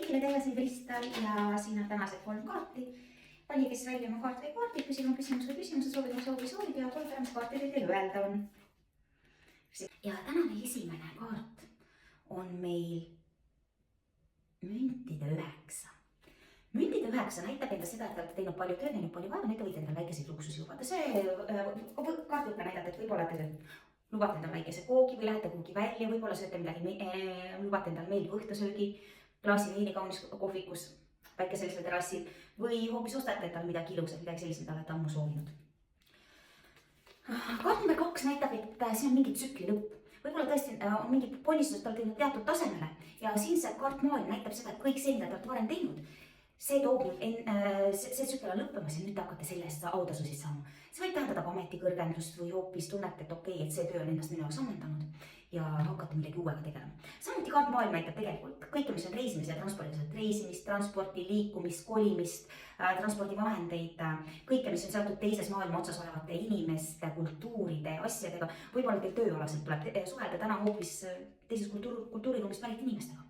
kõigile tegelasi kristal ja siin on tänased 3 kaarti. Vali, kes välja oma kaart või kaardid, küsib on küsimus või küsimuse, soovib ja kuulge, mis kaartidel teil öelda on. Ja tänane esimene kaart on meil müntide 9. Müntide 9 näitab enda seda, et te olete teinud palju tööd, näinud palju vaeva, nüüd te võite endale väikeseid luksusi lubada. See kaart võib ka näidata, et võib-olla te lubate endale väikese koogi või lähete kuhugi välja, võib-olla sööte midagi, lubate endale meeldiva õhtusöögi, klaasi veini kaunis kohvikus, väikesel terrassil või hoopis ostate endale midagi ilusat, midagi sellist, mida olete ammu soovinud. Kaart number 2 näitab, et see on mingi tsükli lõpp. Võib-olla tõesti on mingi ponnistus, et olete teinud teatud tasemele ja siin see kaartmaailm näitab seda, et kõik see, mida te olete varem teinud, see toob see tsükkel on lõppemas ja nüüd te hakkate selle eest autasusid saama. See võib tähendada ka ametikõrgendust või hoopis tunnete, et okei, et see töö on endast minu jaoks ammendanud ja hakkate millegi uuega tegelema. Samuti kaartmaailm näitab tegelikult kõike, mis on reisimise ja transpordilised, reisimist, transporti, liikumist, kolimist, transpordivahendeid, kõike, mis on seotud teises maailma otsas olevate inimeste, kultuuride, asjadega. Võib-olla teil tööalaselt tuleb suhelda täna hoopis teises kultuuriruumist pärit inimestega.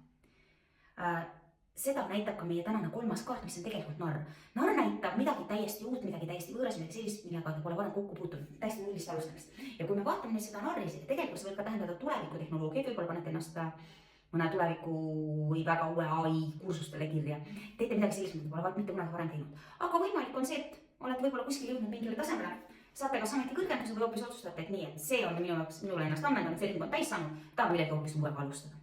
Seda näitab ka meie tänane 3. kaart, mis on tegelikult narr. Narr näitab midagi täiesti uut, midagi täiesti võõras, midagi sellist, millega te pole varem kokku puutunud, täiesti nullist alustamist. Ja kui me vaatame seda narri, siis tegelikult see võib ka tähendada tulevikutehnoloogiaid, võib-olla panete ennast mõne tuleviku või väga uue AI kursustele kirja. Teete midagi sellist, mida pole mitte kunagi varem teinud. Aga võimalik on see, et olete võib-olla kuskil jõudnud mingile tasemele, saate kas ameti kõrgenduse või hoopis otsustate, et nii, et see on minule ennast ammendanud, see ring on täis saanud, tahan midagi hoopis uuega alustada.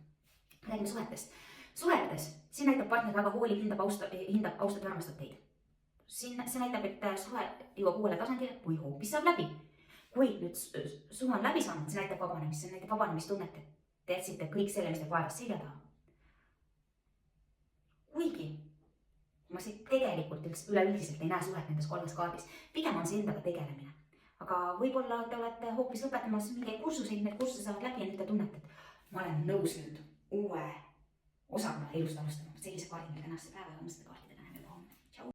Räägime suhetest. Suhetes, siin näitab partner väga hoolib, hindab, austab ja armastab teid. See näitab, et suhe jõuab uuele tasandile või hoopis saab läbi. Kui nüüd suhe on läbi saanud, see näitab vabanemist, see näitab vabanemistunnet, et te jätsite kõik selle, mis te vaevast selja taha. Kuigi ma siit tegelikult üleüldiselt ei näe suhet nendes 3 kaardis, pigem on see endaga tegelemine. Aga võib-olla te olete hoopis lõpetamas mingeid kursuseid, need kursused saavad läbi ja nüüd te tunnete, et ma olen nõus nüüd uue osakonna elust alustama. Sellise kaardi meil tänase päeva ja seda kaarti.